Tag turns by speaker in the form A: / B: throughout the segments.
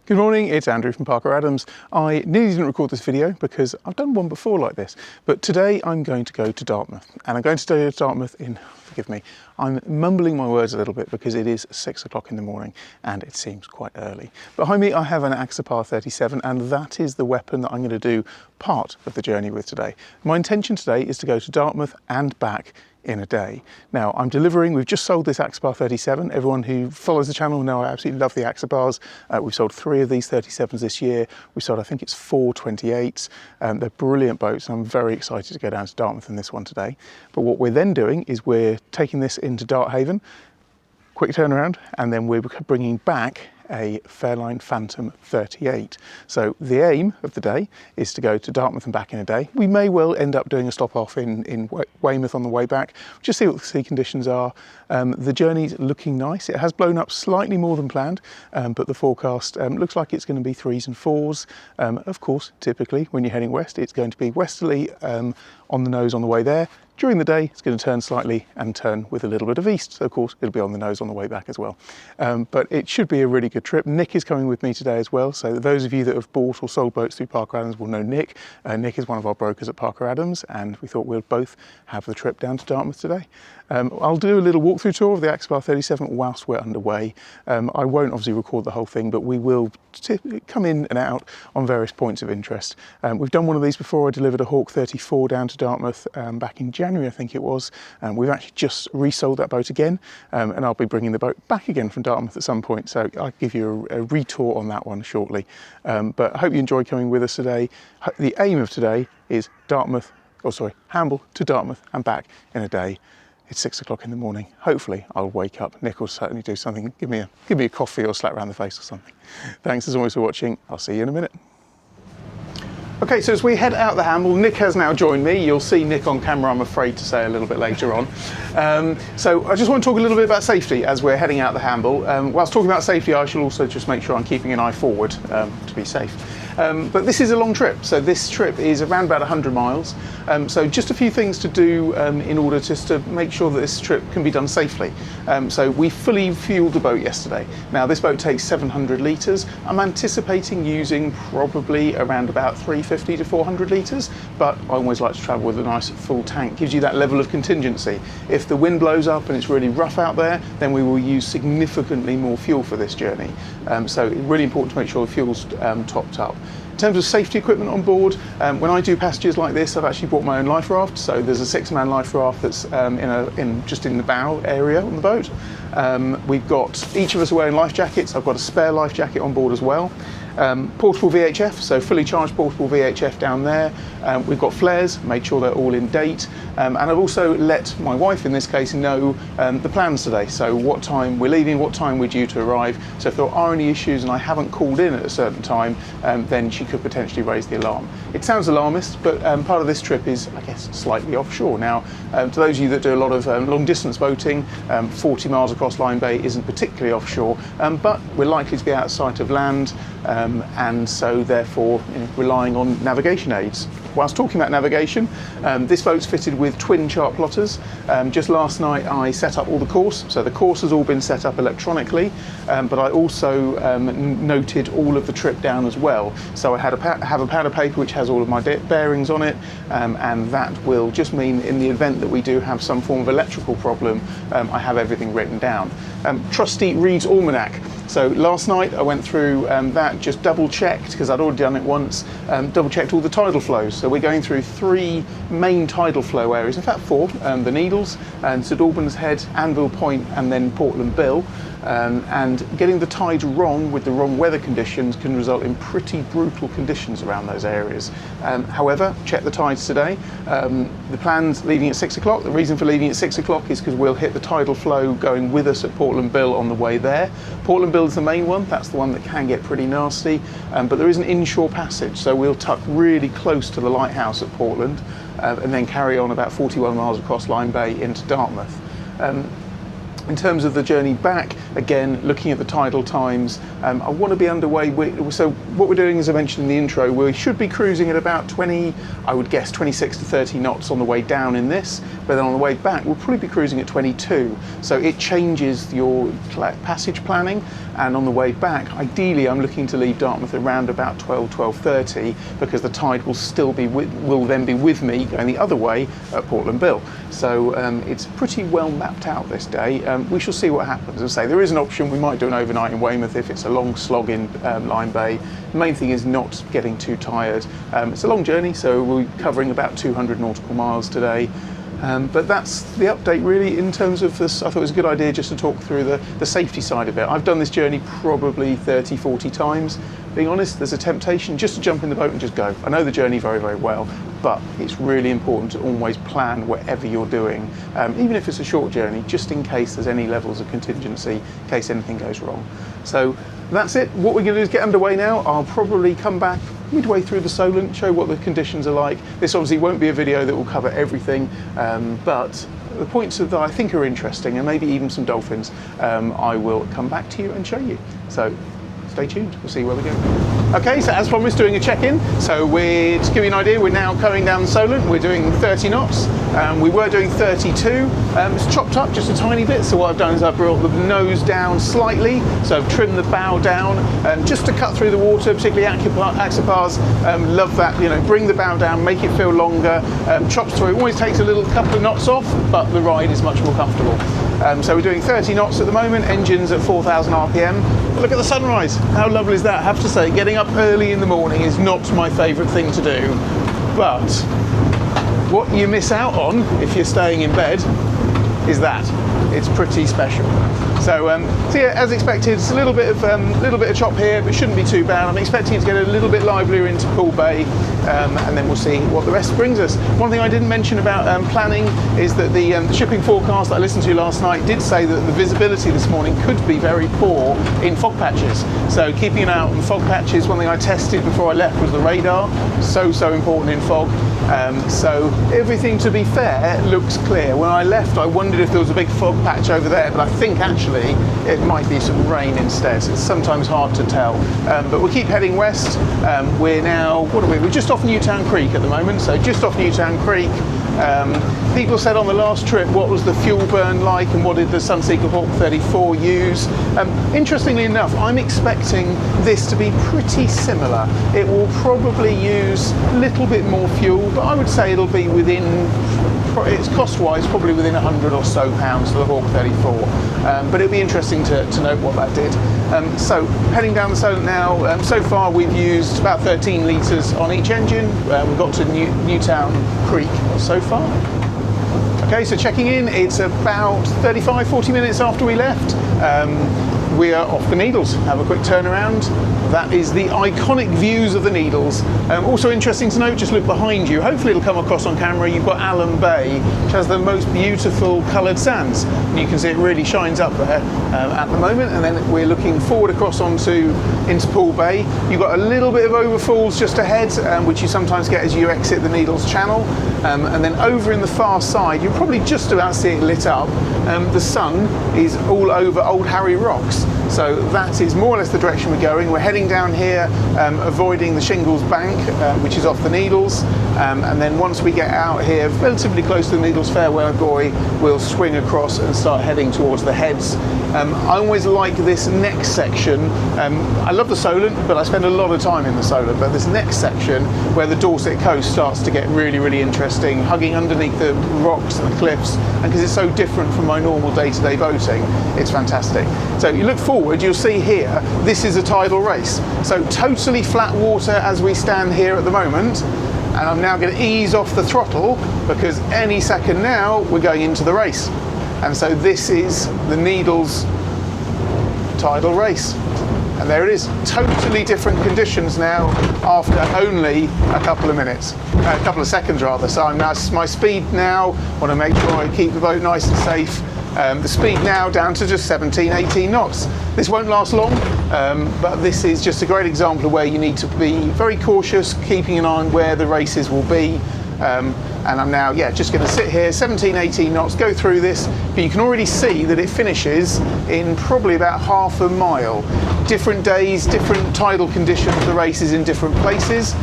A: Good morning, it's Andrew from Parker Adams. I nearly didn't record this video because I've done one before like this, but today I'm going to go to Dartmouth, and I'm going to stay at Dartmouth in, forgive me, I'm mumbling my words a little bit because it is 6 o'clock in the morning and it seems quite early. Behind me I have an Axopar 37, and that is the weapon that I'm going to do part of the journey with today. My intention today is to go to Dartmouth and back in a day. Now I'm delivering, we've just sold this Axopar 37. Everyone who follows the channel will know I absolutely love the Axopars. We've sold 3 of these 37s this year. We sold, I think it's 4 28s. They're brilliant boats, and I'm very excited to go down to Dartmouth in this one today. But what we're then doing is we're taking this into Darthaven, quick turnaround, and then we're bringing back a Fairline Phantom 38. So the aim of the day is to go to Dartmouth and back in a day. We may well end up doing a stop off in Weymouth on the way back, just see what the sea conditions are. The journey's looking nice. It has blown up slightly more than planned, but the forecast looks like it's going to be 3s and 4s. Of course, typically when you're heading west, it's going to be westerly on the nose on the way there. During the day, it's going to turn slightly and turn with a little bit of east. So of course, it'll be on the nose on the way back as well. But it should be a really good trip. Nick is coming with me today as well. So those of you that have bought or sold boats through Parker Adams will know Nick. Nick is one of our brokers at Parker Adams, and we thought we'll both have the trip down to Dartmouth today. I'll do a little walkthrough tour of the Axopar 37 whilst we're underway. I won't obviously record the whole thing, but we will come in and out on various points of interest. We've done one of these before. I delivered a Hawk 34 down to Dartmouth back in January, I think it was. We've actually just resold that boat again, and I'll be bringing the boat back again from Dartmouth at some point, so I'll give you a retour on that one shortly. But I hope you enjoy coming with us today. The aim of today is Hamble to Dartmouth and back in a day. It's 6 o'clock in the morning. Hopefully I'll wake up. Nick will certainly do something. Give me a coffee or slap around the face or something. Thanks as always for watching. I'll see you in a minute. Okay, so as we head out the Hamble, Nick has now joined me. You'll see Nick on camera, I'm afraid to say, a little bit later on. So I just want to talk a little bit about safety as we're heading out the Hamble. Whilst talking about safety, I shall also just make sure I'm keeping an eye forward to be safe. But this is a long trip, so this trip is around about 100 miles. So just a few things to do in order just to make sure that this trip can be done safely. So we fully fueled the boat yesterday. Now this boat takes 700 litres. I'm anticipating using probably around about 350 to 400 litres, but I always like to travel with a nice full tank. Gives you that level of contingency. If the wind blows up and it's really rough out there, then we will use significantly more fuel for this journey. So it's really important to make sure the fuel's topped up. In terms of safety equipment on board, when I do passages like this, I've actually brought my own life raft. So there's a 6-man life raft that's just in the bow area on the boat. We've got, each of us are wearing life jackets. I've got a spare life jacket on board as well. Portable VHF, so fully charged portable VHF down there. We've got flares, made sure they're all in date. And I've also let my wife, in this case, know the plans today. So what time we're leaving, what time we're due to arrive. So if there are any issues and I haven't called in at a certain time, then she could potentially raise the alarm. It sounds alarmist, but part of this trip is, I guess, slightly offshore. Now, to those of you that do a lot of long distance boating, 40 miles across Line Bay isn't particularly offshore, but we're likely to be out of sight of land, and so therefore relying on navigation aids. Whilst talking about navigation, this boat's fitted with twin chart plotters. Just last night I set up all the course, so the course has all been set up electronically, but I also noted all of the trip down as well. So I have a pad of paper which has all of my bearings on it, and that will just mean in the event that we do have some form of electrical problem, I have everything written down. Trusty Reed's Almanac. So last night I went through that, just double checked, because I'd already done it once, double checked all the tidal flows. So we're going through 3 main tidal flow areas, in fact 4, the Needles, and St Albans Head, Anvil Point, and then Portland Bill. And getting the tide wrong with the wrong weather conditions can result in pretty brutal conditions around those areas. However, check the tides today. The plan's leaving at 6 o'clock. The reason for leaving at 6 o'clock is because we'll hit the tidal flow going with us at Portland Bill on the way there. Portland Bill is the main one. That's the one that can get pretty nasty, but there is an inshore passage, so we'll tuck really close to the lighthouse at Portland and then carry on about 41 miles across Line Bay into Dartmouth. In terms of the journey back, again, looking at the tidal times. I want to be underway. So what we're doing, as I mentioned in the intro, we should be cruising at about 20, I would guess 26 to 30 knots on the way down in this, but then on the way back we'll probably be cruising at 22. So it changes your passage planning, and on the way back, ideally I'm looking to leave Dartmouth around about 12:30, because the tide will then be with me going the other way at Portland Bill. So it's pretty well mapped out this day. We shall see what happens. As I say, there is an option, we might do an overnight in Weymouth if it's a long slog in Lyme Bay. The main thing is not getting too tired. It's a long journey, so we'll be covering about 200 nautical miles today. But that's the update really in terms of this. I thought it was a good idea just to talk through the safety side of it. I've done this journey probably 30, 40 times. Being honest, there's a temptation just to jump in the boat and just go. I know the journey very, very well, but it's really important to always plan whatever you're doing, even if it's a short journey, just in case there's any levels of contingency, in case anything goes wrong. So that's it. What we're going to do is get underway now. I'll probably come back midway through the Solent, show what the conditions are like. This obviously won't be a video that will cover everything, but the points that I think are interesting, and maybe even some dolphins, I will come back to you and show you. So stay tuned, we'll see where we go. Okay, so as promised, doing a check-in. So we're, to give you an idea, we're now going down the Solent. We're doing 30 knots. We were doing 32. It's chopped up just a tiny bit, so what I've done is I've brought the nose down slightly, so I've trimmed the bow down, just to cut through the water, particularly Axopars love that, you know, bring the bow down, make it feel longer, chops through. It always takes a little couple of knots off, but the ride is much more comfortable. So we're doing 30 knots at the moment, engines at 4,000 RPM. But look at the sunrise, how lovely is that? I have to say, getting up early in the morning is not my favourite thing to do, but what you miss out on if you're staying in bed is that. It's pretty special. So yeah, as expected, it's a little bit of chop here, but it shouldn't be too bad. I'm expecting it to get a little bit livelier into Poole Bay, and then we'll see what the rest brings us. One thing I didn't mention about planning is that the shipping forecast that I listened to last night did say that the visibility this morning could be very poor in fog patches. So keeping an eye out on fog patches. One thing I tested before I left was the radar. So important in fog. So everything, to be fair, looks clear. When I left, I wondered if there was a big fog patch over there, but I think actually it might be some rain instead. It's sometimes hard to tell, but we'll keep heading west. We're now, what are we? We're just off Newtown Creek at the moment, so just off Newtown Creek. People said on the last trip, what was the fuel burn like and what did the Sunseeker Hawk 34 use? Interestingly enough, I'm expecting this to be pretty similar. It will probably use a little bit more fuel, but I would say it'll be within, it's cost-wise, probably within £100 or so to the Hawk 34. But it'll be interesting to note what that did. So heading down the Solent now. So far we've used about 13 litres on each engine. We've got to Newtown Creek so far. Okay, so checking in, it's about 35-40 minutes after we left. We are off the Needles. Have a quick turnaround. That is the iconic views of the Needles. Also interesting to note, just look behind you. Hopefully it'll come across on camera. You've got Allen Bay, which has the most beautiful coloured sands. And you can see it really shines up there at the moment. And then we're looking forward across into Poole Bay. You've got a little bit of overfalls just ahead, which you sometimes get as you exit the Needles channel. And then over in the far side, you'll probably just about see it lit up. The sun is all over Old Harry Rocks. So that is more or less the direction we're going. We're heading down here, avoiding the Shingles Bank, which is off the Needles. And then once we get out here, relatively close to the Needles Fairway Buoy, we'll swing across and start heading towards the heads. I always like this next section. I love the Solent, but I spend a lot of time in the Solent. But this next section, where the Dorset coast starts to get really, really interesting, hugging underneath the rocks and the cliffs, and because it's so different from my normal day-to-day boating, it's fantastic. So you look forward, you'll see here, this is a tidal race. So totally flat water as we stand here at the moment. And I'm now going to ease off the throttle because any second now we're going into the race. And so this is the Needles tidal race. And there it is, totally different conditions now after only a couple of minutes, a couple of seconds rather. So I'm now, my speed now, want to make sure I keep the boat nice and safe. The speed now down to just 17, 18 knots. This won't last long, but this is just a great example of where you need to be very cautious, keeping an eye on where the races will be. and I'm now, yeah, just going to sit here, 17, 18 knots, go through this, but you can already see that it finishes in probably about half a mile. Different days, different tidal conditions, the race is in different places.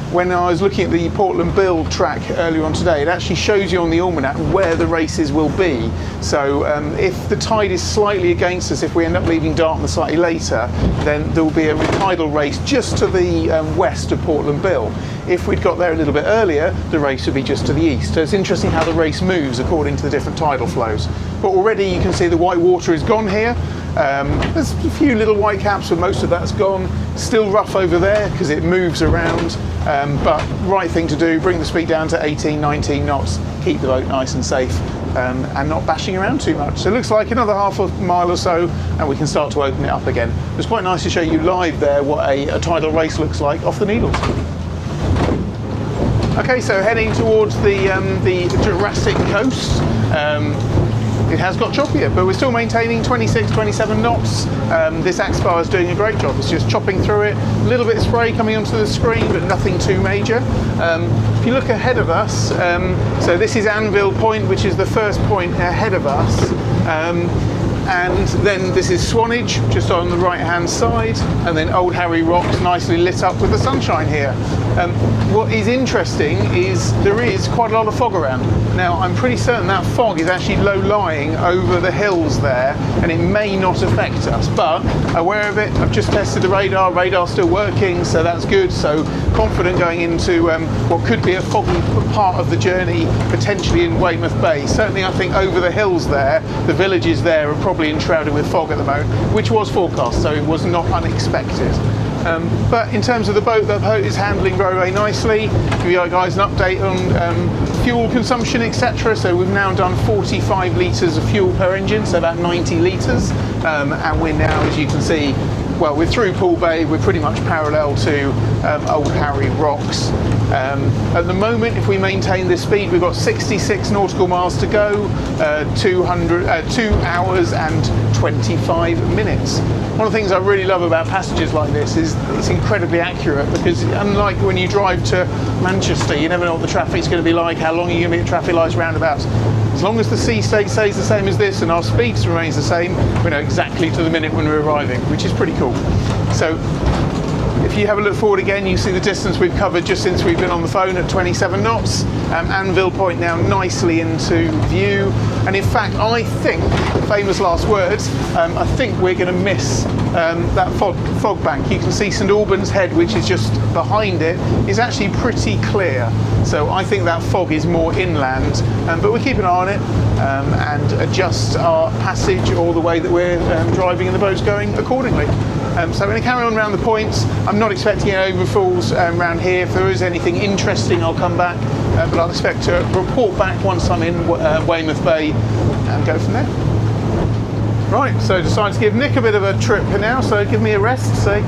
A: When I was looking at the Portland Bill track earlier on today, it actually shows you on the almanac where the races will be. So if the tide is slightly against us, if we end up leaving Dartmouth slightly later, then there will be a tidal race just to the west of Portland Bill. If we'd got there a little bit earlier, the race would be just to the east. So it's interesting how the race moves according to the different tidal flows. But already you can see the white water is gone here. There's a few little white caps, but most of that's gone. Still rough over there because it moves around, but right thing to do, bring the speed down to 18, 19 knots, keep the boat nice and safe, and not bashing around too much. So it looks like another half a mile or so and we can start to open it up again. It's quite nice to show you live there what a tidal race looks like off the Needles. Okay, so heading towards the Jurassic coast. It has got choppier, but we're still maintaining 26, 27 knots. This Axopar is doing a great job. It's just chopping through it. A little bit of spray coming onto the screen, but nothing too major. If you look ahead of us, so this is Anvil Point, which is the first point ahead of us. And then this is Swanage, just on the right-hand side, and then Old Harry Rocks, nicely lit up with the sunshine here. What is interesting is there is quite a lot of fog around. Now, I'm pretty certain that fog is actually low-lying over the hills there, and it may not affect us, but aware of it. I've just tested the radar. Radar's still working, so that's good. So confident going into what could be a foggy part of the journey, potentially in Weymouth Bay. Certainly, I think over the hills there, the villages there are probably enshrouded with fog at the moment, which was forecast, so it was not unexpected. But in terms of the boat is handling very, very nicely. Give you guys an update on fuel consumption, etc. So we've now done 45 litres of fuel per engine, so about 90 litres, and we're now, as you can see, well, we're through Poole Bay, we're pretty much parallel to Old Harry Rocks. At the moment, if we maintain this speed, we've got 66 nautical miles to go, 2 hours and 25 minutes. One of the things I really love about passages like this is it's incredibly accurate, because unlike when you drive to Manchester, you never know what the traffic's going to be like, how long are you going to be at traffic lights, roundabouts. As long as the sea state stays the same as this and our speed remains the same, we know exactly to the minute when we're arriving, which is pretty cool. So if you have a look forward again, you see the distance we've covered just since we've been on the phone at 27 knots. Anvil Point now nicely into view. And in fact, I think, famous last words, I think we're going to miss that fog bank. You can see St Albans Head, which is just behind it, is actually pretty clear. So I think that fog is more inland, but we keep an eye on it and adjust our passage or the way that we're driving and the boat's going accordingly. So I'm going to carry on around the points. I'm not expecting any overfalls around here. If there is anything interesting, I'll come back, but I'll expect to report back once I'm in Weymouth Bay and go from there. Right, so decided to give Nick a bit of a trip now, so give me a rest, say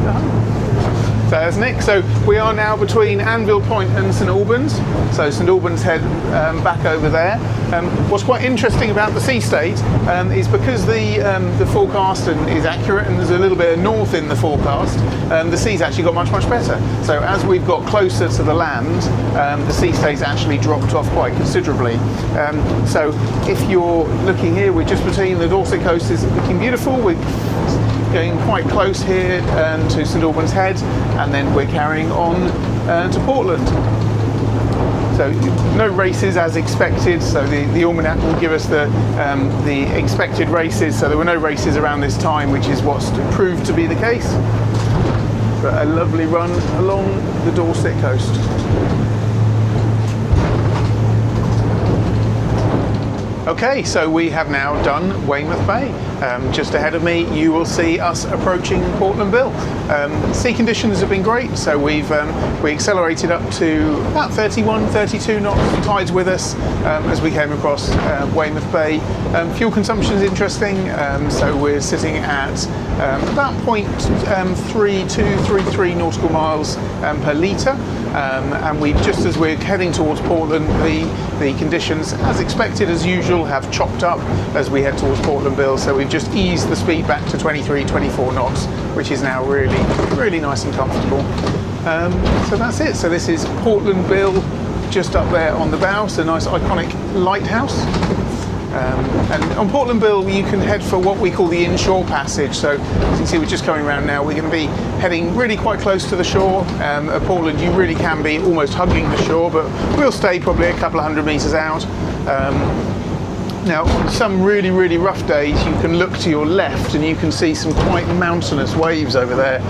A: So there's Nick. So we are now between Anvil Point and St Albans. So St Albans Head back over there. What's quite interesting about the sea state is because the forecast is accurate and there's a little bit of north in the forecast, the sea's actually got much better. So as we've got closer to the land, the sea state's actually dropped off quite considerably. So if you're looking here, we're just between the Dorset coast is looking beautiful. We're going quite close here to St Albans Head, and then we're carrying on to Portland. So no races as expected, so the almanac will give us the expected races, so there were no races around this time, which is what's proved to be the case. But a lovely run along the Dorset coast. Okay, so we have now done Weymouth Bay. Just ahead of me, you will see us approaching Portland Bill. Sea conditions have been great, so we accelerated up to about 31, 32 knots, tides with us as we came across Weymouth Bay. Fuel consumption is interesting, so we're sitting at about 0.3233 nautical miles per litre. And just as we're heading towards Portland, the conditions, as expected as usual, have chopped up as we head towards Portland Bill. So we've just eased the speed back to 23, 24 knots, which is now really nice and comfortable. So that's it. So this is Portland Bill just up there on the bow, so a nice iconic lighthouse. And on Portland Bill you can head for what we call the inshore passage, so as you can see we're just coming around now. We're going to be heading really quite close to the shore. At Portland you really can be almost hugging the shore, but we'll stay probably a couple of 100 metres out. Now on some really rough days you can look to your left and you can see some quite mountainous waves over there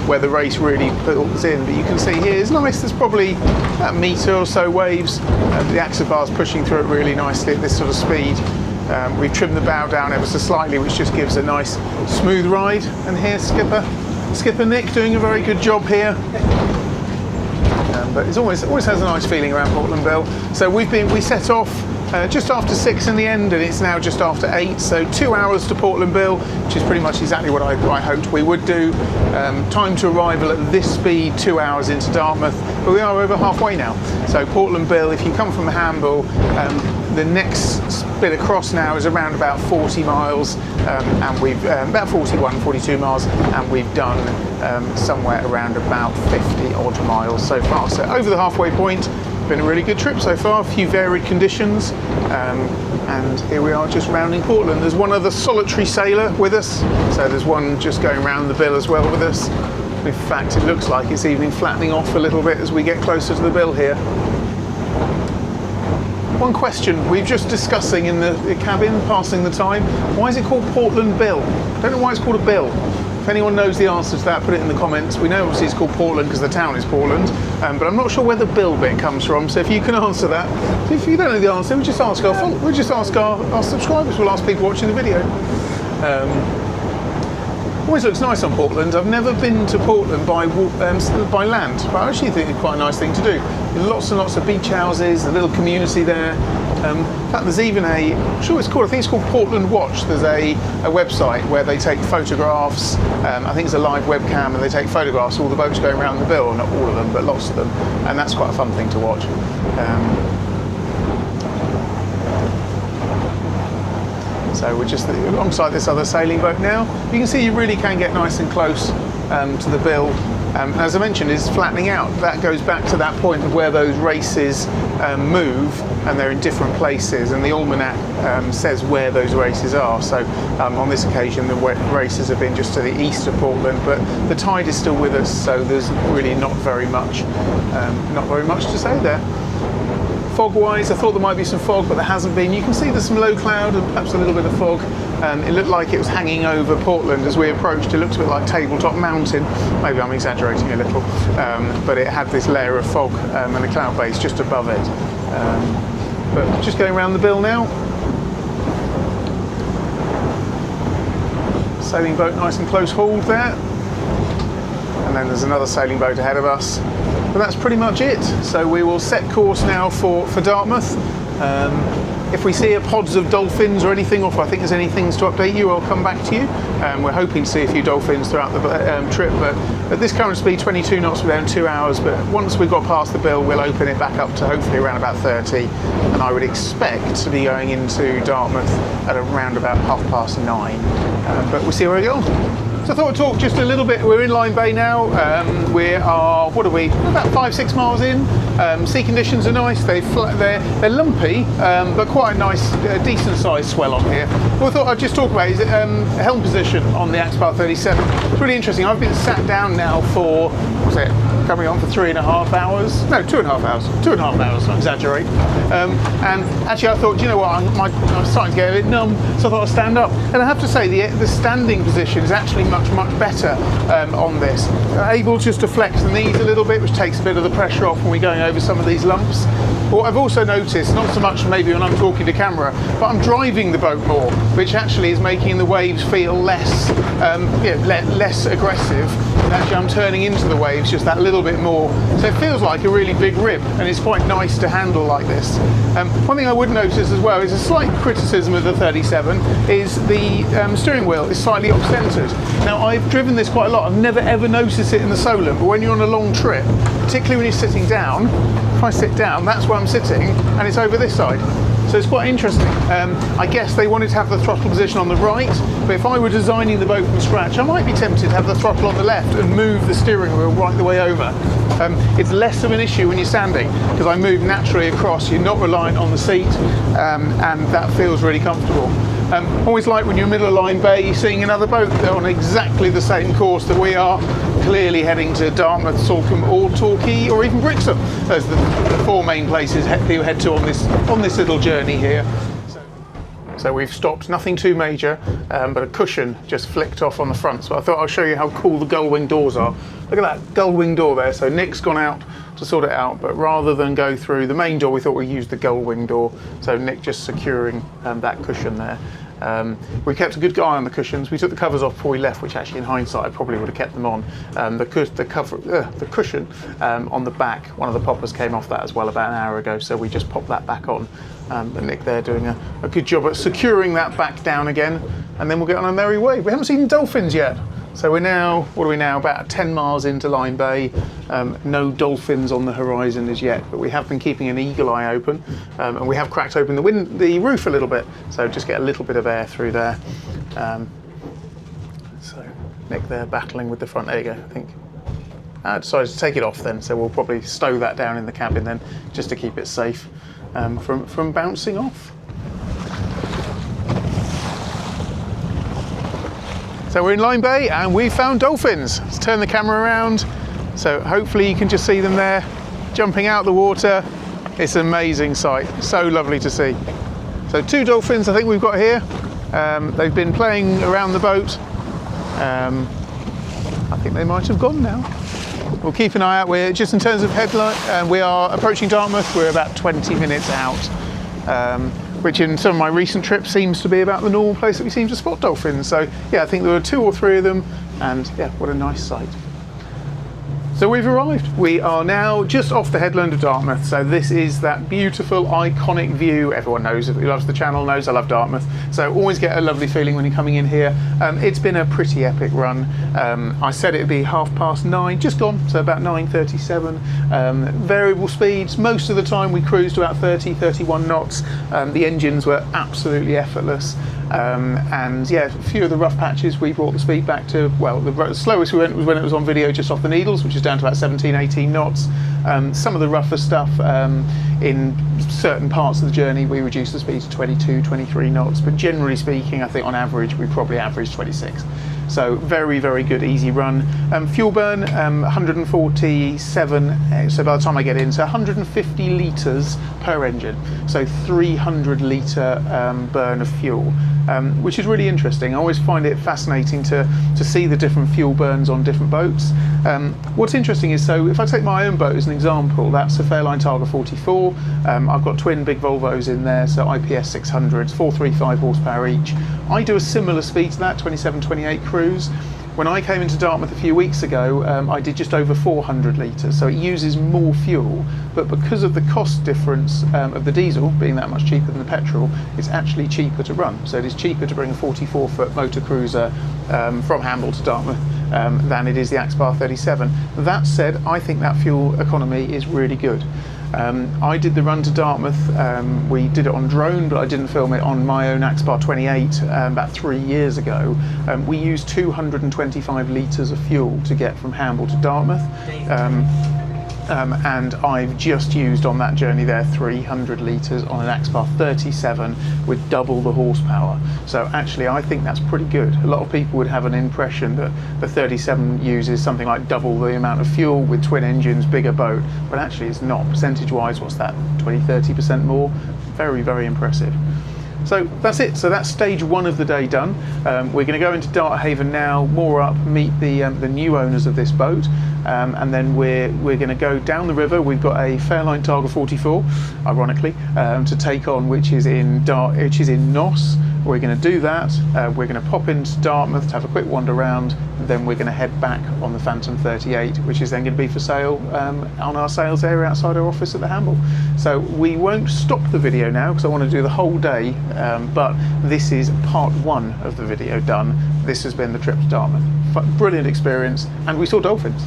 A: where the race really pulls in, but you can see here it's nice, there's probably about a metre or so waves. The Axopar's pushing through it really nicely at this sort of speed. We've trimmed the bow down ever so slightly, which just gives a nice smooth ride, and here's Skipper Nick doing a very good job here. But it always has a nice feeling around Portland Bill. So we set off just after 6 in the end, and it's now just after 8, so 2 hours to Portland Bill, which is pretty much exactly what I hoped we would do. Time to arrival at this speed, 2 hours into Dartmouth, but we are over halfway now. So Portland Bill, if you come from Hamble, the next bit across now is around about 40 miles, and we've about 42 miles, and we've done somewhere around about 50 odd miles so far. So over the halfway point. Been a really good trip so far, a few varied conditions, and here we are just rounding Portland. There's one other solitary sailor with us, so there's one just going around the bill as well with us. In fact, it looks like it's even flattening off a little bit as we get closer to the bill here. One question we're just discussing in the cabin, passing the time, why is it called Portland Bill? I don't know why it's called a bill. If anyone knows the answer to that, put it in the comments. We know obviously it's called Portland because the town is Portland, but I'm not sure where the bill bit comes from, so if you can answer that. If you don't know the answer, we'll just ask our subscribers, we'll ask people watching the video. Always looks nice on Portland. I've never been to Portland by land, but I actually think it's quite a nice thing to do. Lots and lots of beach houses, a little community there. In fact, there's even I think it's called Portland Watch. There's a website where they take photographs. I think it's a live webcam, and they take photographs of all the boats going around the bill, not all of them, but lots of them, and that's quite a fun thing to watch. So we're just alongside this other sailing boat now. You can see you really can get nice and close to the bill. As I mentioned, is flattening out. That goes back to that point of where those races move, and they're in different places, and the almanac says where those races are. So on this occasion the races have been just to the east of Portland, but the tide is still with us, so there's really not very much to say there. Fog-wise, I thought there might be some fog, but there hasn't been. You can see there's some low cloud and perhaps a little bit of fog. It looked like it was hanging over Portland as we approached. It looked a bit like Tabletop Mountain. Maybe I'm exaggerating a little, but it had this layer of fog and a cloud base just above it. But just going around the bill now. Sailing boat nice and close hauled there. And then there's another sailing boat ahead of us. But that's pretty much it. So we will set course now for Dartmouth. If we see pods of dolphins or anything, or if I think there's any things to update you, I'll come back to you. We're hoping to see a few dolphins throughout the trip, but at this current speed, 22 knots, we're down 2 hours, but once we've got past the bill, we'll open it back up to hopefully around about 30, and I would expect to be going into Dartmouth at around about 9:30, but we'll see where we go. So I thought I'd talk just a little bit. We're in Line Bay now. We are, about 5-6 miles in. Sea conditions are nice. They're lumpy, but quite a nice, decent sized swell on here. What I thought I'd just talk about is helm position on the Axopar 37. It's really interesting. I've been sat down now for, coming on for 3.5 hours? No, 2.5 hours. 2.5 hours, I exaggerate. And actually I thought, you know what, I'm starting to get a bit numb, so I thought I'd stand up. And I have to say, the standing position is actually much better on this. Able just to flex the knees a little bit, which takes a bit of the pressure off when we're going over some of these lumps. But what I've also noticed, not so much maybe when I'm talking to camera, but I'm driving the boat more, which actually is making the waves feel less aggressive. And actually I'm turning into the waves just that little bit more. So it feels like a really big rib, and it's quite nice to handle like this. One thing I would notice as well is a slight criticism of the 37 is the steering wheel is slightly off-centered. Now I've driven this quite a lot. I've never ever noticed it in the Solent, but when you're on a long trip, particularly when you're sitting down, if I sit down, that's where I'm sitting, and it's over this side. So it's quite interesting. I guess they wanted to have the throttle position on the right, but if I were designing the boat from scratch, I might be tempted to have the throttle on the left and move the steering wheel right the way over. It's less of an issue when you're standing, because I move naturally across, you're not reliant on the seat, and that feels really comfortable. Always like when you're middle of Line Bay, seeing another boat on exactly the same course that we are, clearly heading to Dartmouth, Salcombe or Torquay or even Brixham as the four main places people head to on this little journey here. So we've stopped, nothing too major, but a cushion just flicked off on the front. So I thought I'll show you how cool the gull wing doors are. Look at that gull wing door there. So Nick's gone out to sort it out, but rather than go through the main door, we thought we'd use the gull wing door. So Nick just securing that cushion there. We kept a good eye on the cushions. We took the covers off before we left, which actually in hindsight I probably would have kept them on. The cushion on the back, one of the poppers came off that as well about an hour ago, so we just popped that back on. And Nick there doing a good job at securing that back down again, and then we'll get on a merry way. We haven't seen dolphins yet. So we're now, what are we now, about 10 miles into Line Bay. No dolphins on the horizon as yet, but we have been keeping an eagle eye open, and we have cracked open the roof a little bit, so just get a little bit of air through there. So Nick there battling with the front, there you go, I think. I decided to take it off then, so we'll probably stow that down in the cabin then, just to keep it safe from bouncing off. So we're in Line Bay and we found dolphins. Let's turn the camera around. So hopefully you can just see them there, jumping out the water. It's an amazing sight, so lovely to see. So 2 dolphins I think we've got here. They've been playing around the boat. I think they might have gone now. We'll keep an eye out. We're just in terms of headline, we are approaching Dartmouth. We're about 20 minutes out. Which in some of my recent trips seems to be about the normal place that we seem to spot dolphins. So yeah, I think there were 2 or 3 of them, and yeah, what a nice sight. So we've arrived. We are now just off the headland of Dartmouth. So this is that beautiful, iconic view. Everyone knows, who loves the channel knows I love Dartmouth. So always get a lovely feeling when you're coming in here. It's been a pretty epic run. I said it'd be 9:30, just gone, so about 9:37. Variable speeds. Most of the time we cruised about 30, 31 knots. The engines were absolutely effortless. And yeah, a few of the rough patches we brought the speed back to, well, the slowest we went was when it was on video just off the needles, which is down to about 17, 18 knots. Some of the rougher stuff in certain parts of the journey we reduced the speed to 22, 23 knots, but generally speaking I think on average we probably averaged 26. So very, very good, easy run. Fuel burn, 147, so by the time I get in, so 150 litres per engine, so 300 litre burn of fuel, which is really interesting. I always find it fascinating to see the different fuel burns on different boats. What's interesting is, so if I take my own boat as an example, that's a Fairline Targa 44. I've got twin big Volvos in there, so IPS 600s, 435 horsepower each. I do a similar speed to that, 27, 28 cruise. When I came into Dartmouth a few weeks ago, I did just over 400 litres, so it uses more fuel, but because of the cost difference of the diesel being that much cheaper than the petrol, it's actually cheaper to run. So it is cheaper to bring a 44-foot motor cruiser from Hamble to Dartmouth than it is the Axopar 37. That said, I think that fuel economy is really good. I did the run to Dartmouth, we did it on drone, but I didn't film it on my own Axopar 28 about 3 years ago. We used 225 litres of fuel to get from Hamble to Dartmouth. And I've just used on that journey there 300 litres on an Axopar 37 with double the horsepower. So actually I think that's pretty good. A lot of people would have an impression that the 37 uses something like double the amount of fuel with twin engines, bigger boat, but actually it's not. Percentage wise, what's that, 20-30% more? Very, very impressive. So that's it. So that's stage 1 of the day done. We're going to go into Darthaven now, moor up, meet the new owners of this boat, and then we're going to go down the river. We've got a Fairline Targa 44, ironically, to take on, which is in Nos. We're going to do that. We're going to pop into Dartmouth to have a quick wander around. Then we're going to head back on the Phantom 38, which is then going to be for sale on our sales area outside our office at the Hamble. So we won't stop the video now because I want to do the whole day, but this is part 1 of the video done. This has been the trip to Dartmouth. Brilliant experience, and we saw dolphins.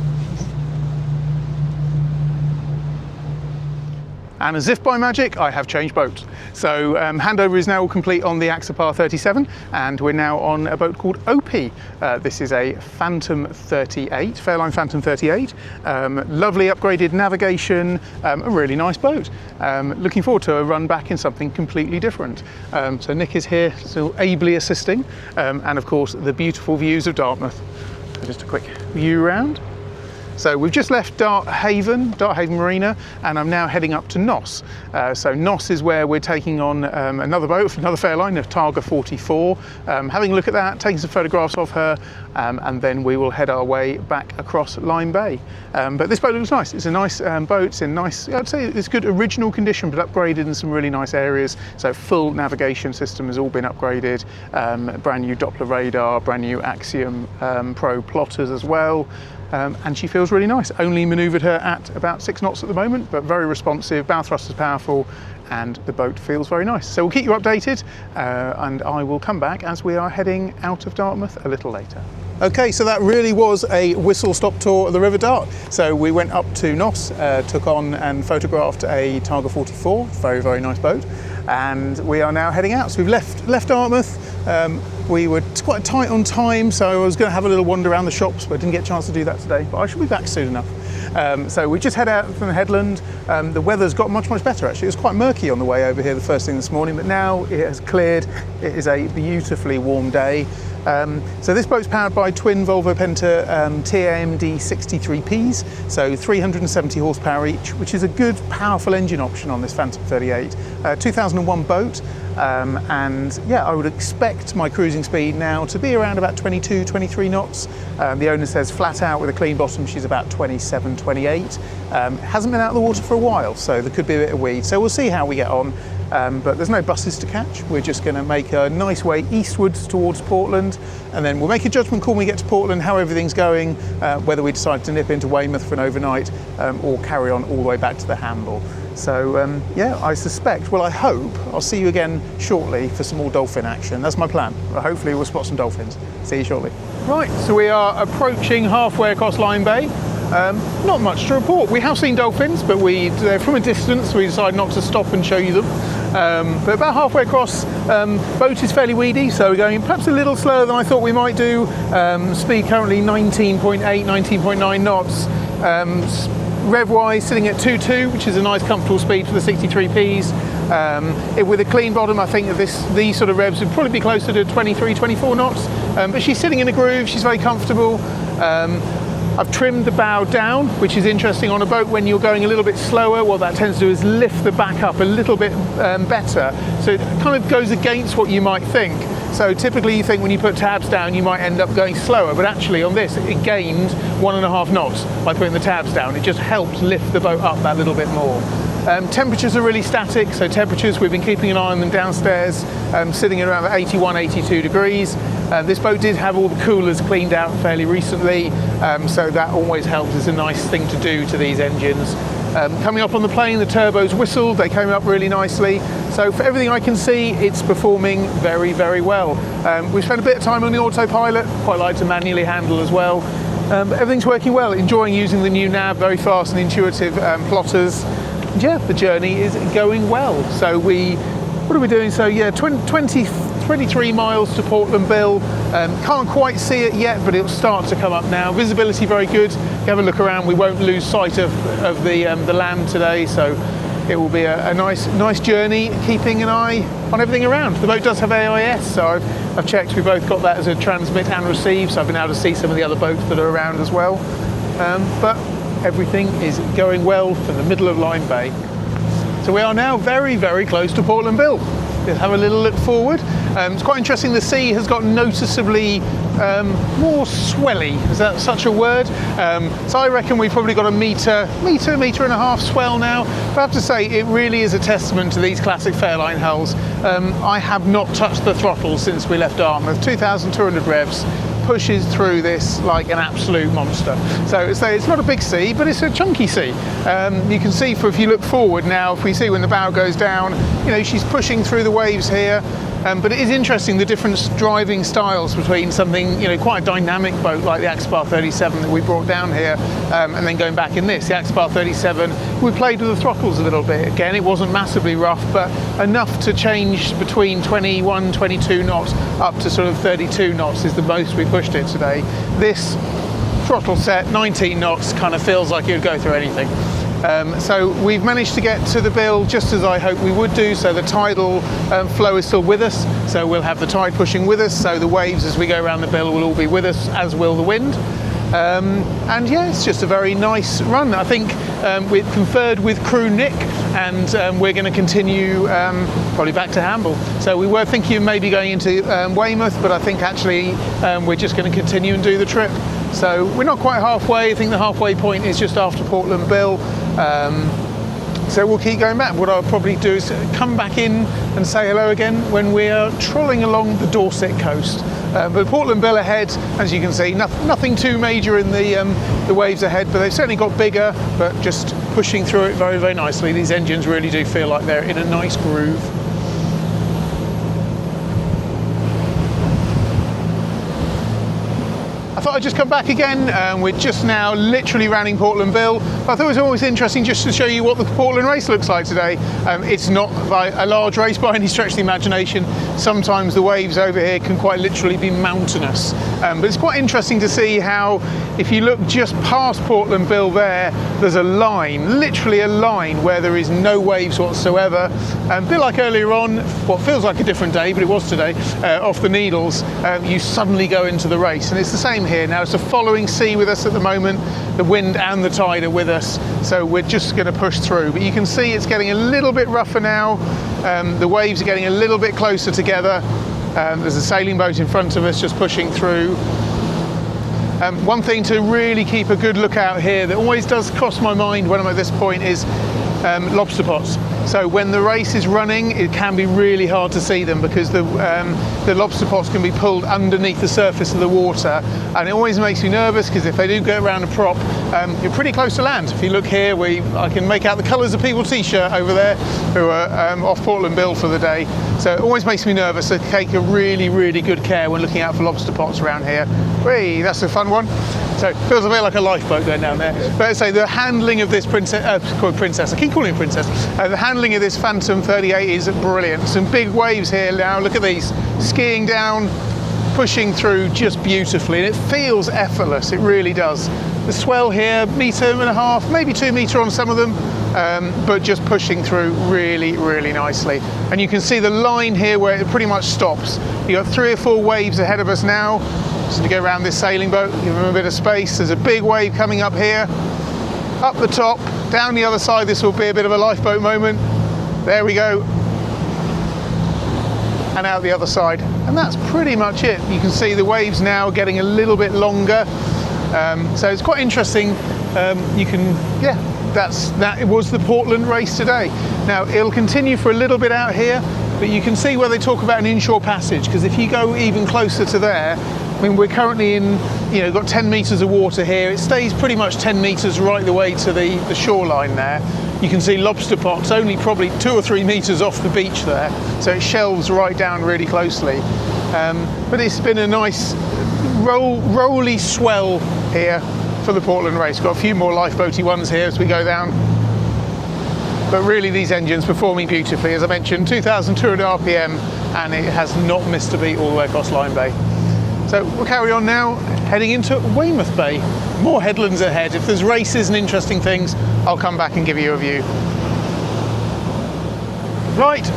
A: And as if by magic, I have changed boats. So handover is now all complete on the Axopar 37, and we're now on a boat called OP. This is a Phantom 38, Fairline Phantom 38. Lovely upgraded navigation, a really nice boat. Looking forward to a run back in something completely different. So Nick is here, still ably assisting, and of course the beautiful views of Dartmouth. So just a quick view round. So we've just left Darthaven Marina, and I'm now heading up to Nos. So Nos is where we're taking on another boat, another Fairline, a Targa 44, having a look at that, taking some photographs of her, and then we will head our way back across Lyme Bay. But this boat looks nice. It's a nice boat. It's in nice, I'd say it's good original condition, but upgraded in some really nice areas. So full navigation system has all been upgraded, brand new Doppler radar, brand new Axiom Pro plotters as well. And she feels really nice. Only manoeuvred her at about 6 knots at the moment, but very responsive, bow thrust is powerful, and the boat feels very nice. So we'll keep you updated, and I will come back as we are heading out of Dartmouth a little later. Okay, so that really was a whistle-stop tour of the River Dart. So we went up to Nos, took on and photographed a Targa 44, very, very nice boat, and we are now heading out. So we've left Dartmouth. We were quite tight on time, so I was going to have a little wander around the shops, but I didn't get a chance to do that today, but I should be back soon enough. So we just head out from the headland. The weather's got much better actually. It was quite murky on the way over here the first thing this morning, but now it has cleared. It is a beautifully warm day. So this boat's powered by twin Volvo Penta TAMD 63Ps, so 370 horsepower each, which is a good powerful engine option on this Phantom 38. 2001 boat, and yeah, I would expect my cruising speed now to be around about 22, 23 knots. The owner says flat out with a clean bottom she's about 27, 28. Hasn't been out of the water for a while, so there could be a bit of weed, so we'll see how we get on. But there's no buses to catch. We're just going to make a nice way eastwards towards Portland, and then we'll make a judgment call when we get to Portland, how everything's going, whether we decide to nip into Weymouth for an overnight or carry on all the way back to the Hamble. So yeah, I suspect, well I hope, I'll see you again shortly for some more dolphin action. That's my plan. Hopefully we'll spot some dolphins. See you shortly. Right, so we are approaching halfway across Lyme Bay. Not much to report. We have seen dolphins, but they're from a distance, so we decided not to stop and show you them. But about halfway across, boat is fairly weedy, so we're going perhaps a little slower than I thought we might do. Speed currently 19.8, 19.9 knots. Rev-wise sitting at 2.2, which is a nice comfortable speed for the 63Ps. With a clean bottom, I think these sort of revs would probably be closer to 23, 24 knots. But she's sitting in a groove, she's very comfortable. I've trimmed the bow down, which is interesting on a boat when you're going a little bit slower. What that tends to do is lift the back up a little bit better. So it kind of goes against what you might think. So typically you think when you put tabs down you might end up going slower, but actually on this it gained 1.5 knots by putting the tabs down. It just helps lift the boat up that little bit more. Temperatures are really static, so temperatures, we've been keeping an eye on them downstairs, sitting at around 81, 82 degrees. This boat did have all the coolers cleaned out fairly recently, so that always helps. It's a nice thing to do to these engines. Coming up on the plane, the turbos whistled, they came up really nicely. So for everything I can see, it's performing very, very well. We've spent a bit of time on the autopilot, quite like to manually handle as well. But everything's working well, enjoying using the new nav, very fast and intuitive plotters. And yeah, the journey is going well. So what are we doing? So yeah, 23 miles to Portland Bill. Can't quite see it yet, but it'll start to come up now. Visibility very good. If you have a look around, we won't lose sight of the land today, so it will be a nice journey, keeping an eye on everything around. The boat does have AIS, so I've checked. We both got that as a transmit and receive, so I've been able to see some of the other boats that are around as well. But everything is going well from the middle of Lyme Bay. So we are now very, very close to Portland Bill. Let's have a little look forward. It's quite interesting, the sea has got noticeably more swelly. Is that such a word? So I reckon we've probably got a metre and a half swell now. But I have to say, it really is a testament to these classic Fairline hulls. I have not touched the throttle since we left Dartmouth. 2,200 revs. Pushes through this like an absolute monster. So it's not a big sea, but it's a chunky sea. You can see if you look forward now, if we see when the bow goes down, you know, she's pushing through the waves here. But it is interesting the different driving styles between something, quite a dynamic boat like the Axopar 37 that we brought down here, and then going back in this, the Axopar 37, we played with the throttles a little bit. Again, it wasn't massively rough, but enough to change between 21, 22 knots up to sort of 32 knots is the most we pushed it today. This throttle set, 19 knots, kind of feels like you'd go through anything. So we've managed to get to the bill just as I hoped we would do, so the tidal flow is still with us, so we'll have the tide pushing with us, so the waves as we go around the bill will all be with us, as will the wind. And yeah, it's just a very nice run. I think we've conferred with crew Nick, and we're going to continue probably back to Hamble. So we were thinking of maybe going into Weymouth, but I think actually we're just going to continue and do the trip. So we're not quite halfway. I think the halfway point is just after Portland Bill. So we'll keep going back. What I'll probably do is come back in and say hello again when we are trolling along the Dorset coast. But Portland Bill ahead, as you can see, nothing too major in the waves ahead, but they've certainly got bigger, but just pushing through it very, very nicely. These engines really do feel like they're in a nice groove. I thought I'd just come back again. We're just now literally rounding Portland Bill. I thought it was always interesting just to show you what the Portland race looks like today. It's not a large race by any stretch of the imagination. Sometimes the waves over here can quite literally be mountainous. But it's quite interesting to see how, if you look just past Portland Bill there's a line, literally a line, where there is no waves whatsoever. A bit like earlier on, what feels like a different day, but it was today, off the Needles, you suddenly go into the race. And it's the same here. Now it's a following sea with us at the moment. The wind and the tide are with us, so we're just going to push through. But you can see it's getting a little bit rougher now. The waves are getting a little bit closer together. There's a sailing boat in front of us just pushing through. One thing to really keep a good lookout here that always does cross my mind when I'm at this point is lobster pots. So when the race is running, it can be really hard to see them because the lobster pots can be pulled underneath the surface of the water, and it always makes me nervous because if they do go around a prop, you're pretty close to land. If you look here, I can make out the colours of people's t-shirt over there who are off Portland Bill for the day. So it always makes me nervous, so take a really, really good care when looking out for lobster pots around here. Whee, that's a fun one. So it feels a bit like a lifeboat going down there. But so the handling of this princess, I keep calling it princess, the handling of this Phantom 38 is brilliant. Some big waves here now, look at these, skiing down, pushing through just beautifully, and it feels effortless, it really does. The swell here, 1.5 meters, maybe 2 meters on some of them, but just pushing through really, really nicely. And you can see the line here where it pretty much stops. You've got 3 or 4 waves ahead of us now. Just to go around this sailing boat, give them a bit of space. There's a big wave coming up here, up the top, down the other side. This will be a bit of a lifeboat moment. There we go. And out the other side. And that's pretty much it. You can see the waves now getting a little bit longer. So it's quite interesting. It was the Portland race today. Now it'll continue for a little bit out here, but you can see where they talk about an inshore passage, because if you go even closer to there, I mean, we're currently in, got 10 metres of water here. It stays pretty much 10 metres right the way to the shoreline there. You can see lobster pots only probably 2 or 3 metres off the beach there. So it shelves right down really closely. But it's been a nice rolly swell here for the Portland race. Got a few more lifeboaty ones here as we go down. But really these engines performing beautifully. As I mentioned, 2,200 RPM, and it has not missed a beat all the way across Line Bay. So we'll carry on now, heading into Weymouth Bay. More headlands ahead. If there's races and interesting things, I'll come back and give you a view. Right,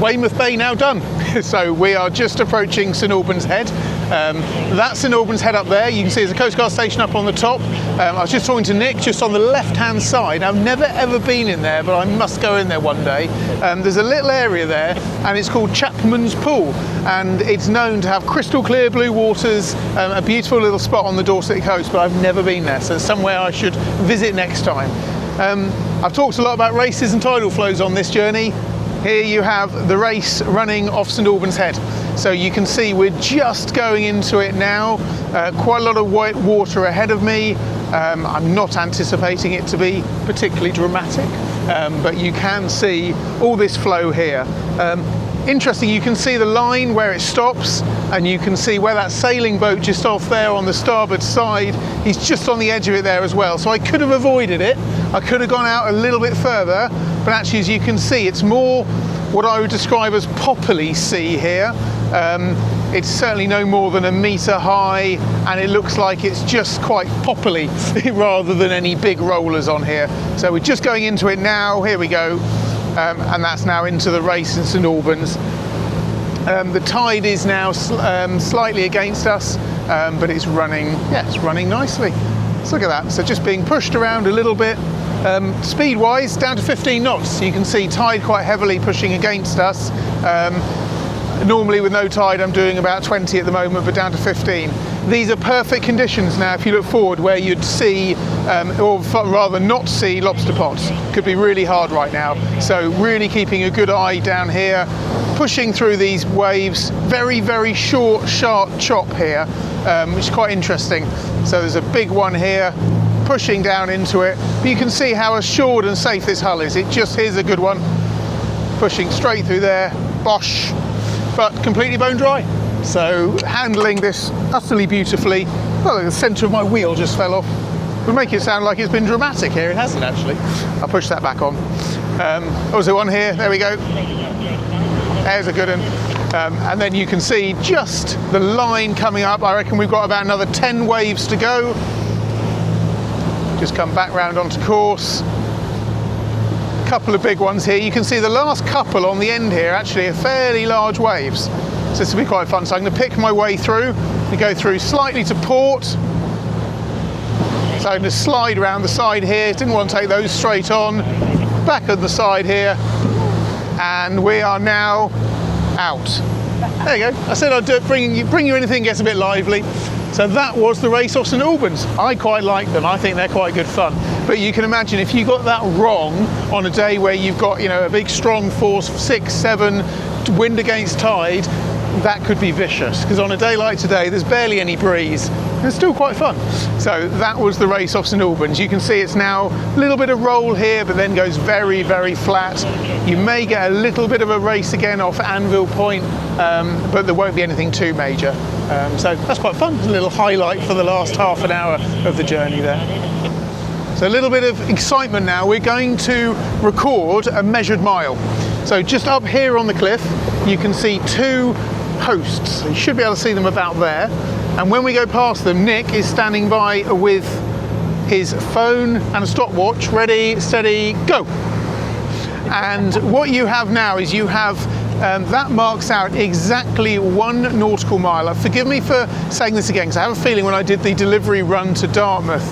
A: Weymouth Bay now done. So we are just approaching St Albans Head. That's St Albans Head up there. You can see there's a Coast Guard station up on the top. I was just talking to Nick, just on the left-hand side. I've never ever been in there, but I must go in there one day. There's a little area there, and it's called Chapman's Pool, and it's known to have crystal clear blue waters, a beautiful little spot on the Dorset coast, but I've never been there, so it's somewhere I should visit next time. I've talked a lot about races and tidal flows on this journey. Here you have the race running off St Albans Head. So you can see we're just going into it now. Quite a lot of white water ahead of me. I'm not anticipating it to be particularly dramatic, but you can see all this flow here. Interesting, you can see the line where it stops, and you can see where that sailing boat just off there on the starboard side, he's just on the edge of it there as well. So I could have avoided it, I could have gone out a little bit further, but actually, as you can see, it's more what I would describe as poppily sea here. It's certainly no more than a metre high, and it looks like it's just quite poppily rather than any big rollers on here. So we're just going into it now. Here we go, and that's now into the race in St Albans. The tide is now slightly against us, but it's running. Yeah, it's running nicely. So look at that. So just being pushed around a little bit. Speed-wise, down to 15 knots. You can see tide quite heavily pushing against us. Normally with no tide I'm doing about 20 at the moment, but down to 15. These are perfect conditions now if you look forward, where you'd see, or rather not see, lobster pots. Could be really hard right now. So really keeping a good eye down here, pushing through these waves. Very, very short, sharp chop here, which is quite interesting. So there's a big one here, pushing down into it. But you can see how assured and safe this hull is. It just, here's a good one, pushing straight through there, bosh. But completely bone dry. So handling this utterly beautifully. Well, the centre of my wheel just fell off. Would make it sound like it's been dramatic here. It hasn't actually. I'll push that back on. Also one here, there we go. There's a good one. And then you can see just the line coming up. I reckon we've got about another 10 waves to go. Just come back round onto course. Couple of big ones here. You can see the last couple on the end here actually are fairly large waves, so this will be quite fun. So I'm going to pick my way through and go through slightly to port. So I'm going to slide around the side here. Didn't want to take those straight on. Back at the side here, and we are now out. There you go. I said I'd do it, bring you anything gets a bit lively. So that was the race off St Albans. I quite like them. I think they're quite good fun. But you can imagine if you got that wrong on a day where you've got, you know, a big strong force 6, 7, wind against tide, that could be vicious. Because on a day like today, there's barely any breeze. It's still quite fun. So that was the race off St Albans. You can see it's now a little bit of roll here, but then goes very, very flat. You may get a little bit of a race again off Anvil Point, but there won't be anything too major. So that's quite fun. It's a little highlight for the last half an hour of the journey there. So a little bit of excitement now. We're going to record a measured mile. So just up here on the cliff, you can see 2 posts. You should be able to see them about there. And when we go past them, Nick is standing by with his phone and a stopwatch. Ready, steady, go. And what you have now is you have that marks out exactly 1 nautical mile. Forgive me for saying this again, because I have a feeling when I did the delivery run to Dartmouth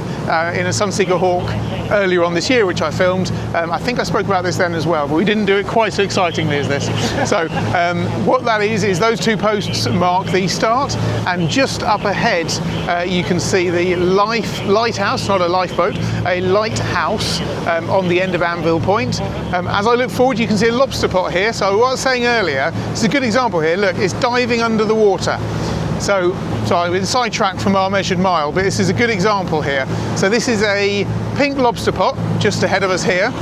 A: in a Sunseeker Hawk earlier on this year, which I filmed, I think I spoke about this then as well, but we didn't do it quite so excitingly as this. So what that is those 2 posts mark the start, and just up ahead you can see the lighthouse, not a lifeboat, a lighthouse on the end of Anvil Point. As I look forward, you can see a lobster pot here. So what I was saying earlier, it's a good example here. Look, it's diving under the water. So I've been sidetracked from our measured mile, but this is a good example here. So this is a pink lobster pot just ahead of us here.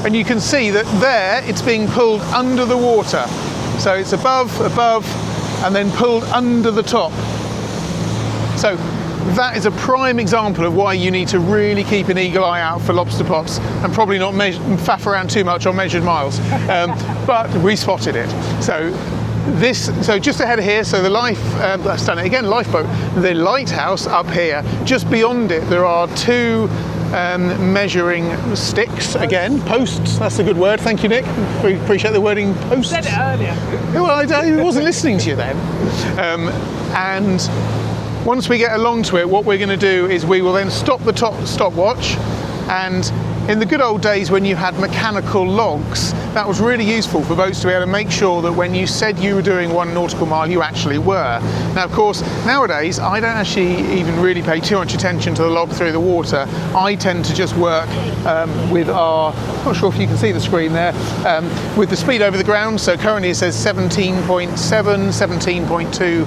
A: And you can see that there it's being pulled under the water. So it's above, and then pulled under the top. So that is a prime example of why you need to really keep an eagle eye out for lobster pots, and probably not faff around too much on measured miles. But we spotted it. So just ahead of here, so the I've done it again, lifeboat, the lighthouse up here. Just beyond it, there are 2 measuring sticks, again, posts. That's a good word. Thank you, Nick. We appreciate the wording, posts.
B: I said it earlier.
A: Well, I wasn't listening to you then. And once we get along to it, what we're going to do is we will then stop the stopwatch, and in the good old days when you had mechanical logs, that was really useful for boats to be able to make sure that when you said you were doing 1 nautical mile, you actually were. Now, of course, nowadays, I don't actually even really pay too much attention to the log through the water. I tend to just work with our, not sure if you can see the screen there, with the speed over the ground. So currently it says 17.7, 17.2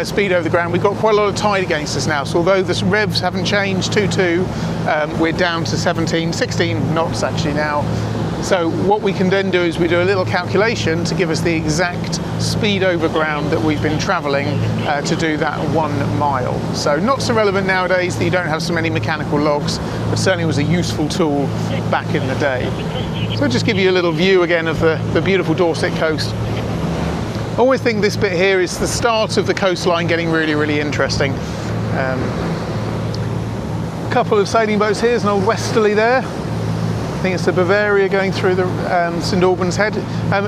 A: speed over the ground. We've got quite a lot of tide against us now, so although the revs haven't changed 2.2, we're down to 16 knots actually now. So what we can then do is we do a little calculation to give us the exact speed over ground that we've been travelling to do that 1 mile. So not so relevant nowadays that you don't have so many mechanical logs, but certainly was a useful tool back in the day. So I'll just give you a little view again of the beautiful Dorset coast. I always think this bit here is the start of the coastline getting really, really interesting. A couple of sailing boats here, there's an old westerly there. I think it's the Bavaria going through the St Albans Head.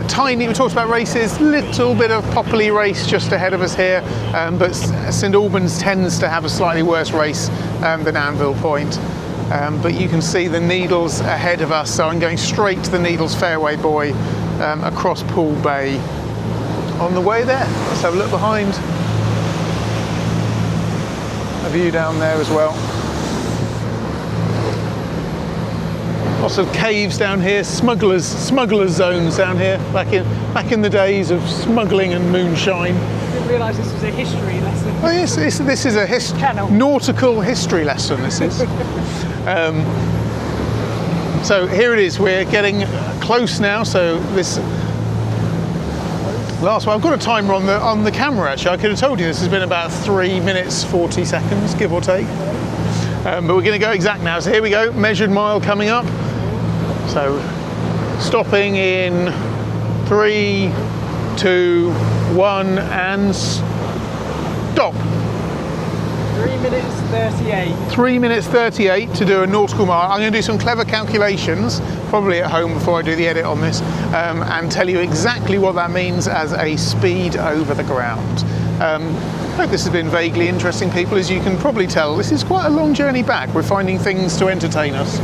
A: Tiny, we talked about races, little bit of Popperley race just ahead of us here, but St Albans tends to have a slightly worse race than Anvil Point. But you can see the Needles ahead of us, so I'm going straight to the Needles Fairway Buoy across Poole Bay on the way there. Let's have a look behind. A view down there as well. Lots of caves down here, smugglers zones down here, back in the days of smuggling and moonshine.
B: I didn't realise this was a history lesson.
A: Oh yes, this is a nautical history lesson, this is. So here it is, we're getting close now, so this last one, I've got a timer on the camera actually, I could have told you this has been about 3 minutes 40 seconds, give or take. But we're going to go exact now, so here we go, measured mile coming up. So stopping in 3, 2, 1 and stop.
B: 3 minutes 38.
A: 3 minutes 38 to do a nautical mile. I'm going to do some clever calculations, probably at home before I do the edit on this, and tell you exactly what that means as a speed over the ground. I hope this has been vaguely interesting, people. As you can probably tell, this is quite a long journey back. We're finding things to entertain us.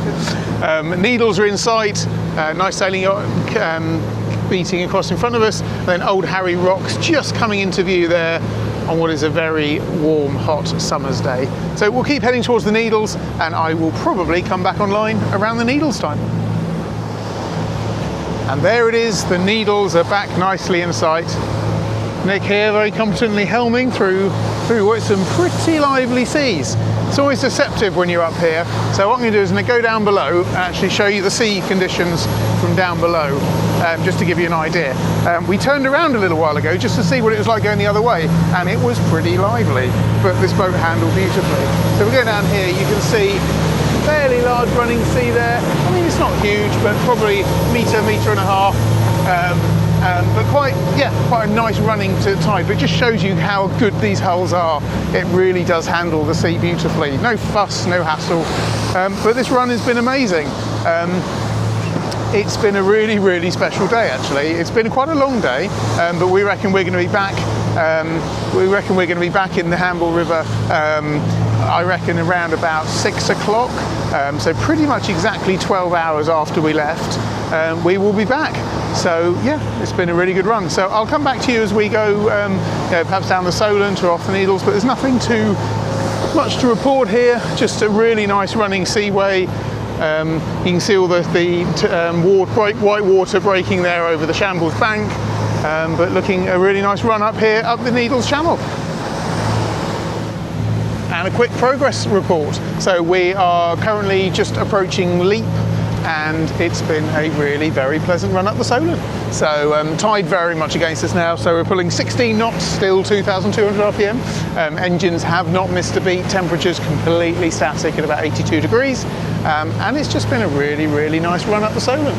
A: Needles are in sight, nice sailing yacht beating across in front of us, then Old Harry Rocks just coming into view there on what is a very warm, hot summer's day. So we'll keep heading towards the Needles, and I will probably come back online around the Needles time. And there it is, the Needles are back nicely in sight. Nick here, very competently helming through what's some pretty lively seas. It's always deceptive when you're up here. So what I'm going to do is I'm going to go down below and actually show you the sea conditions from down below, just to give you an idea. We turned around a little while ago just to see what it was like going the other way, and it was pretty lively, but this boat handled beautifully. So we go down here, you can see fairly large running sea there. I mean, it's not huge, but probably metre and a half. But quite a nice running to tide, but it just shows you how good these hulls are. It really does handle the sea beautifully. No fuss, no hassle, but this run has been amazing. It's been a really, really special day actually. It's been quite a long day, but we reckon we're going to be back. In the Hamble River, I reckon around about 6 o'clock, so pretty much exactly 12 hours after we left, we will be back. So yeah, it's been a really good run. So I'll come back to you as we go, perhaps down the Solent or off the Needles, but there's nothing too much to report here, just a really nice running seaway. You can see all the white water breaking there over the Shambles bank, but looking a really nice run up here, up the Needles Channel. And a quick progress report. So we are currently just approaching Leap, and it's been a really very pleasant run up the Solent. So tide very much against us now, so we're pulling 16 knots, still 2,200 RPM. Engines have not missed a beat, temperature's completely static at about 82 degrees, and it's just been a really, really nice run up the Solent.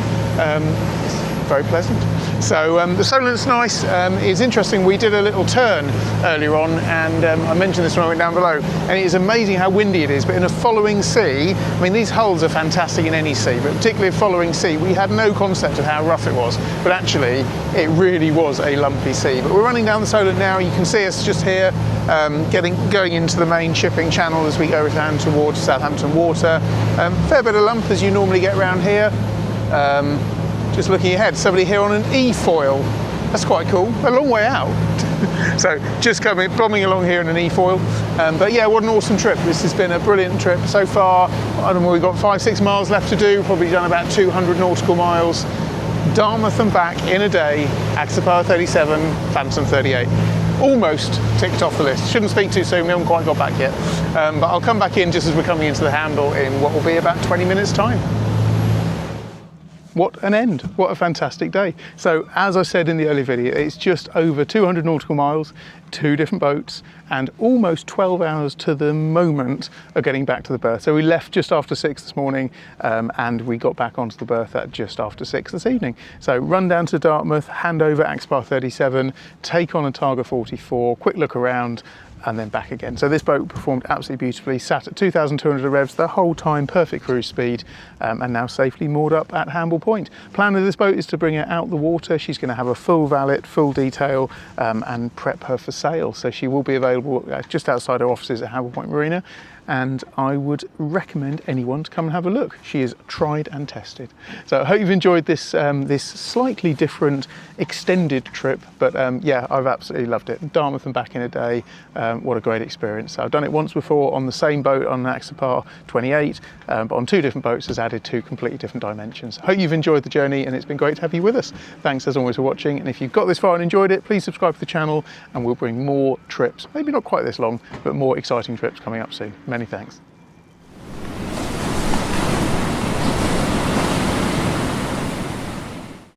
A: It's very pleasant. So the Solent's nice. It's interesting, we did a little turn earlier on, and I mentioned this when I went down below, and it is amazing how windy it is, but in a following sea, I mean these hulls are fantastic in any sea, but particularly a following sea, we had no concept of how rough it was, but actually it really was a lumpy sea. But we're running down the Solent now, you can see us just here, going into the main shipping channel as we go down towards Southampton Water. Fair bit of lump as you normally get around here. Just looking ahead, somebody here on an E-foil. That's quite cool, a long way out. So just bombing along here in an E-foil. But yeah, what an awesome trip. This has been a brilliant trip so far. I don't know, we've got 5-6 miles left to do, probably done about 200 nautical miles. Dartmouth and back in a day, Axopar 37, Phantom 38. Almost ticked off the list. Shouldn't speak too soon, we haven't quite got back yet. But I'll come back in just as we're coming into the Hamble in what will be about 20 minutes time. what an end, what a fantastic day. So as I said in the earlier video, it's just over 200 nautical miles, 2 different boats, and almost 12 hours to the moment of getting back to the berth. So we left just after 6 this morning and we got back onto the berth at just after 6 this evening. So run down to Dartmouth, hand over Axopar 37, take on a Targa 44, quick look around, and then back again. So this boat performed absolutely beautifully, sat at 2,200 revs the whole time, perfect cruise speed, and now safely moored up at Hamble Point. Plan of this boat is to bring her out the water. She's going to have a full valet, full detail, and prep her for sail. So she will be available just outside our offices at Hamble Point Marina, and I would recommend anyone to come and have a look. She is tried and tested. So I hope you've enjoyed this this slightly different extended trip, but yeah, I've absolutely loved it. Dartmouth and back in a day, what a great experience. I've done it once before on the same boat on an Axopar 28, but on 2 different boats has added 2 completely different dimensions. Hope you've enjoyed the journey and it's been great to have you with us. Thanks as always for watching, and if you've got this far and enjoyed it, please subscribe to the channel and we'll bring more trips, maybe not quite this long, but more exciting trips coming up soon. Many thanks.